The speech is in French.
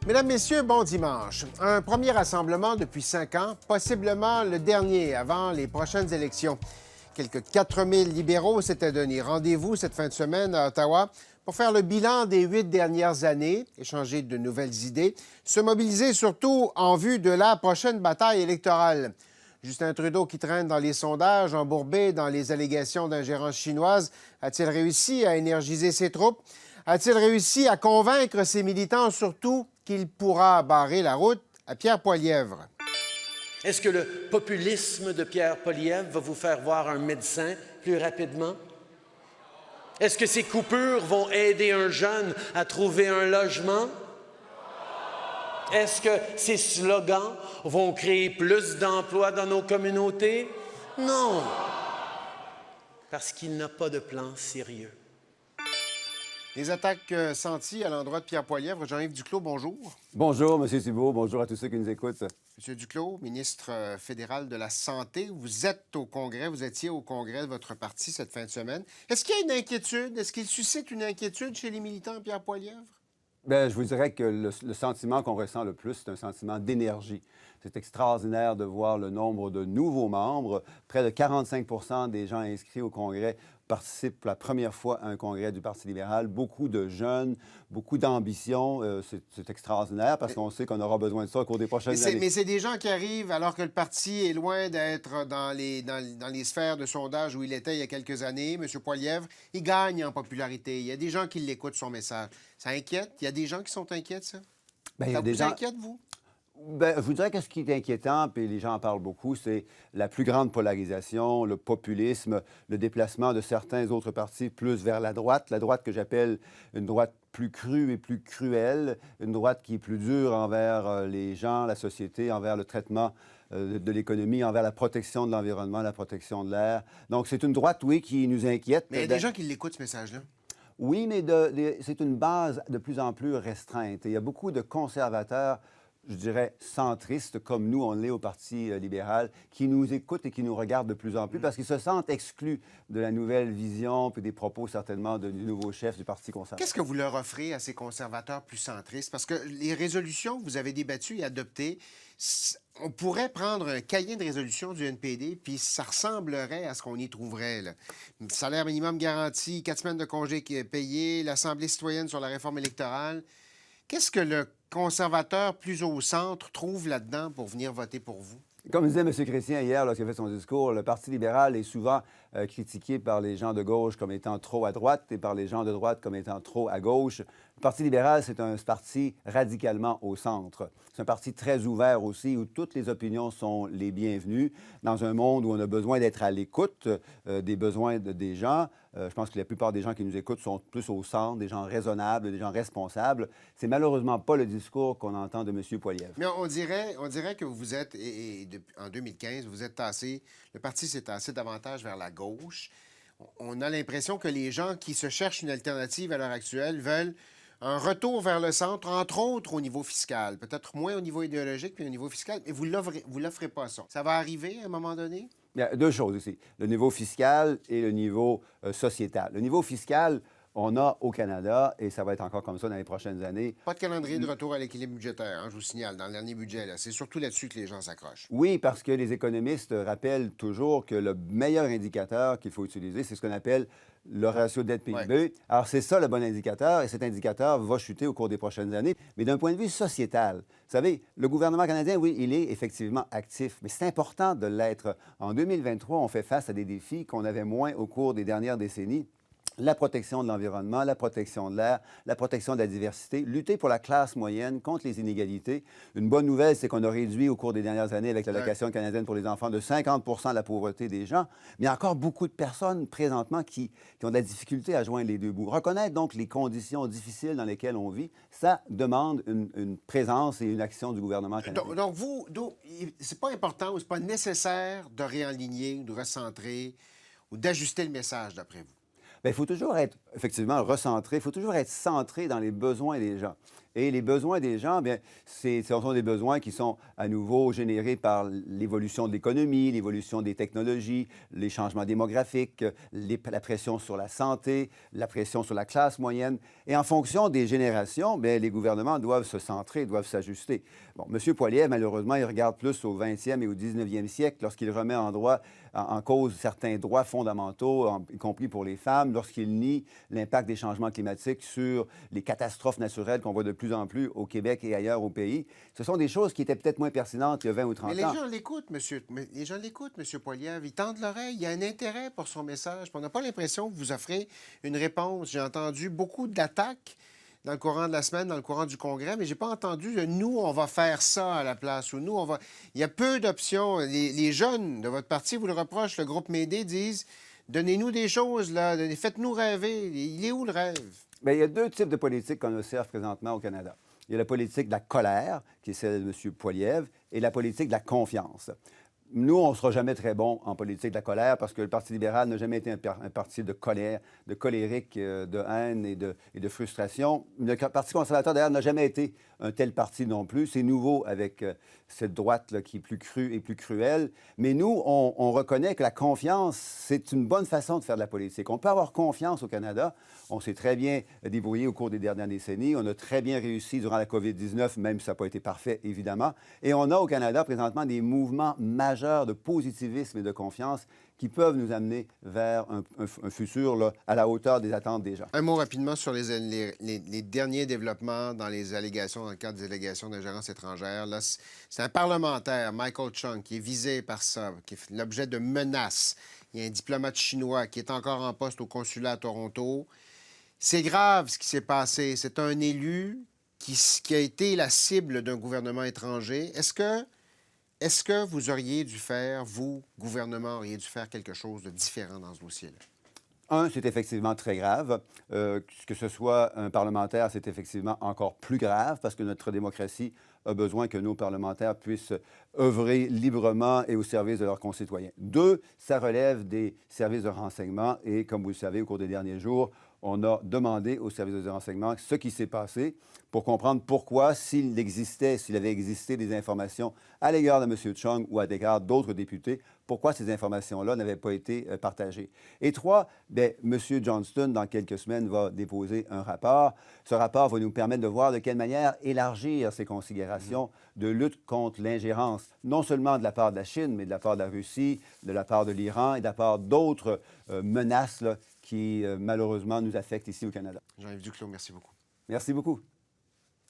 Mesdames, Messieurs, bon dimanche. Un premier rassemblement depuis 5 ans, possiblement le dernier avant les prochaines élections. Quelques 4000 libéraux s'étaient donné rendez-vous cette fin de semaine à Ottawa pour faire le bilan des 8 dernières années, échanger de nouvelles idées, se mobiliser surtout en vue de la prochaine bataille électorale. Justin Trudeau, qui traîne dans les sondages, embourbé dans les allégations d'ingérence chinoise, a-t-il réussi à énergiser ses troupes? A-t-il réussi à convaincre ses militants, surtout, qu'il pourra barrer la route à Pierre Poilievre? Est-ce que le populisme de Pierre Poilievre va vous faire voir un médecin plus rapidement? Est-ce que ces coupures vont aider un jeune à trouver un logement? Est-ce que ces slogans vont créer plus d'emplois dans nos communautés? Non, parce qu'il n'a pas de plan sérieux. Les attaques senties à l'endroit de Pierre Poilievre. Jean-Yves Duclos, bonjour. Bonjour, M. Thibault. Bonjour à tous ceux qui nous écoutent. M. Duclos, ministre fédéral de la Santé, vous êtes au Congrès, vous étiez au Congrès de votre parti cette fin de semaine. Est-ce qu'il y a une inquiétude? Est-ce qu'il suscite une inquiétude chez les militants de Pierre Poilievre? Bien, je vous dirais que le sentiment qu'on ressent le plus, c'est un sentiment d'énergie. C'est extraordinaire de voir le nombre de nouveaux membres. Près de 45 des gens inscrits au Congrès participent pour la première fois à un congrès du Parti libéral. Beaucoup de jeunes, beaucoup d'ambition. C'est extraordinaire parce qu'on sait qu'on aura besoin de ça au cours des prochaines années. Mais c'est des gens qui arrivent alors que le parti est loin d'être dans les sphères de sondage où il était il y a quelques années. M. Poilievre, il gagne en popularité. Il y a des gens qui l'écoutent, son message. Ça inquiète? Il y a des gens qui sont inquiets, ça? Bien, Ça vous inquiète, vous? Bien, je vous dirais que ce qui est inquiétant, puis les gens en parlent beaucoup, c'est la plus grande polarisation, le populisme, le déplacement de certains autres partis plus vers la droite que j'appelle une droite plus crue et plus cruelle, une droite qui est plus dure envers les gens, la société, envers le traitement de l'économie, envers la protection de l'environnement, la protection de l'air. Donc, c'est une droite, oui, qui nous inquiète. Mais il y a des gens qui l'écoutent, ce message-là. Oui, mais c'est une base de plus en plus restreinte. Et il y a beaucoup de conservateurs, je dirais, centristes, comme nous, on l'est au Parti libéral, qui nous écoutent et qui nous regardent de plus en plus parce qu'ils se sentent exclus de la nouvelle vision puis des propos, certainement, du nouveau chef du Parti conservateur. Qu'est-ce que vous leur offrez à ces conservateurs plus centristes? Parce que les résolutions que vous avez débattues et adoptées, on pourrait prendre un cahier de résolution du NPD, puis ça ressemblerait à ce qu'on y trouverait, là. Salaire minimum garanti, 4 semaines de congés payés, l'Assemblée citoyenne sur la réforme électorale. Qu'est-ce que le conservateur plus au centre trouve là-dedans pour venir voter pour vous? Comme disait M. Chrétien hier, lorsqu'il a fait son discours, le Parti libéral est souvent critiqué par les gens de gauche comme étant trop à droite et par les gens de droite comme étant trop à gauche. Le Parti libéral, c'est un parti radicalement au centre. C'est un parti très ouvert aussi, où toutes les opinions sont les bienvenues, dans un monde où on a besoin d'être à l'écoute des besoins des gens. Je pense que la plupart des gens qui nous écoutent sont plus au centre, des gens raisonnables, des gens responsables. C'est malheureusement pas le discours qu'on entend de M. Poilievre. Mais on dirait que vous êtes, en 2015, vous êtes tassé, le parti s'est tassé davantage vers la gauche. On a l'impression que les gens qui se cherchent une alternative à l'heure actuelle veulent un retour vers le centre, entre autres au niveau fiscal. Peut-être moins au niveau idéologique, mais au niveau fiscal. Mais vous l'offrez pas ça. Ça va arriver à un moment donné? Il y a deux choses ici, le niveau fiscal et le niveau sociétal. Le niveau fiscal, on a au Canada, et ça va être encore comme ça dans les prochaines années. Pas de calendrier de retour à l'équilibre budgétaire, hein, je vous signale, dans le dernier budget. C'est surtout là-dessus que les gens s'accrochent. Oui, parce que les économistes rappellent toujours que le meilleur indicateur qu'il faut utiliser, c'est ce qu'on appelle le ratio dette-PIB. Ouais. Alors, c'est ça le bon indicateur, et cet indicateur va chuter au cours des prochaines années. Mais d'un point de vue sociétal, vous savez, le gouvernement canadien, oui, il est effectivement actif, mais c'est important de l'être. En 2023, on fait face à des défis qu'on avait moins au cours des dernières décennies. La protection de l'environnement, la protection de l'air, la protection de la diversité, lutter pour la classe moyenne contre les inégalités. Une bonne nouvelle, c'est qu'on a réduit au cours des dernières années avec l'allocation canadienne pour les enfants de 50 la pauvreté des gens. Mais il y a encore beaucoup de personnes présentement qui ont de la difficulté à joindre les deux bouts. Reconnaître donc les conditions difficiles dans lesquelles on vit, ça demande une présence et une action du gouvernement canadien. Donc c'est pas important ou c'est pas nécessaire de réaligner, de recentrer ou d'ajuster le message, d'après vous? Bien, il faut toujours être, effectivement, recentré, il faut toujours être centré dans les besoins des gens. Et les besoins des gens, bien, ce sont des besoins qui sont à nouveau générés par l'évolution de l'économie, l'évolution des technologies, les changements démographiques, la pression sur la santé, la pression sur la classe moyenne. Et en fonction des générations, bien, les gouvernements doivent se centrer, doivent s'ajuster. Bon, M. Poilievre, malheureusement, il regarde plus au 20e et au 19e siècle lorsqu'il remet en cause certains droits fondamentaux, y compris pour les femmes, lorsqu'il nie l'impact des changements climatiques sur les catastrophes naturelles qu'on voit de plus en plus au Québec et ailleurs au pays. Ce sont des choses qui étaient peut-être moins pertinentes il y a 20 ou 30 ans. Mais les gens l'écoutent, monsieur. Les gens l'écoutent, monsieur Poilievre. Ils tendent l'oreille. Il y a un intérêt pour son message. On n'a pas l'impression que vous offrez une réponse. J'ai entendu beaucoup d'attaques dans le courant de la semaine, dans le courant du Congrès, mais je n'ai pas entendu de « nous, on va faire ça à la place » ou « nous, on va... » Il y a peu d'options. Les jeunes de votre parti vous le reprochent. Le groupe Médée disent « donnez-nous des choses, là, faites-nous rêver. » Il est où le rêve? Bien, il y a deux types de politiques qu'on observe présentement au Canada. Il y a la politique de la colère, qui est celle de M. Poilievre, et la politique de la confiance. Nous, on ne sera jamais très bons en politique de la colère parce que le Parti libéral n'a jamais été un parti de colère, de colérique, de haine et de frustration. Le Parti conservateur, d'ailleurs, n'a jamais été un tel parti non plus. C'est nouveau avec cette droite là, qui est plus crue et plus cruelle. Mais nous, on reconnaît que la confiance, c'est une bonne façon de faire de la politique. On peut avoir confiance au Canada. On s'est très bien débrouillé au cours des dernières décennies. On a très bien réussi durant la COVID-19, même si ça n'a pas été parfait, évidemment. Et on a au Canada présentement des mouvements majeurs de positivisme et de confiance qui peuvent nous amener vers un futur là, à la hauteur des attentes des gens. Un mot rapidement sur les derniers développements dans les allégations, dans le cadre des allégations d'ingérence étrangère. Là, c'est un parlementaire, Michael Chung, qui est visé par ça, qui est l'objet de menaces. Il y a un diplomate chinois qui est encore en poste au consulat à Toronto. C'est grave ce qui s'est passé. C'est un élu qui a été la cible d'un gouvernement étranger. Est-ce que vous auriez dû faire, vous, gouvernement, auriez dû faire quelque chose de différent dans ce dossier-là? Un, c'est effectivement très grave. Que ce soit un parlementaire, c'est effectivement encore plus grave parce que notre démocratie a besoin que nos parlementaires puissent œuvrer librement et au service de leurs concitoyens. Deux, ça relève des services de renseignement et, comme vous le savez, au cours des derniers jours, on a demandé aux services de renseignement ce qui s'est passé pour comprendre pourquoi, s'il avait existé des informations à l'égard de M. Chung ou à l'égard d'autres députés, pourquoi ces informations-là n'avaient pas été partagées. Et trois, bien, M. Johnston, dans quelques semaines, va déposer un rapport. Ce rapport va nous permettre de voir de quelle manière élargir ces considérations de lutte contre l'ingérence, non seulement de la part de la Chine, mais de la part de la Russie, de la part de l'Iran et de la part d'autres menaces là, qui, malheureusement, nous affectent ici au Canada. Jean-Yves Duclos, merci beaucoup. Merci beaucoup.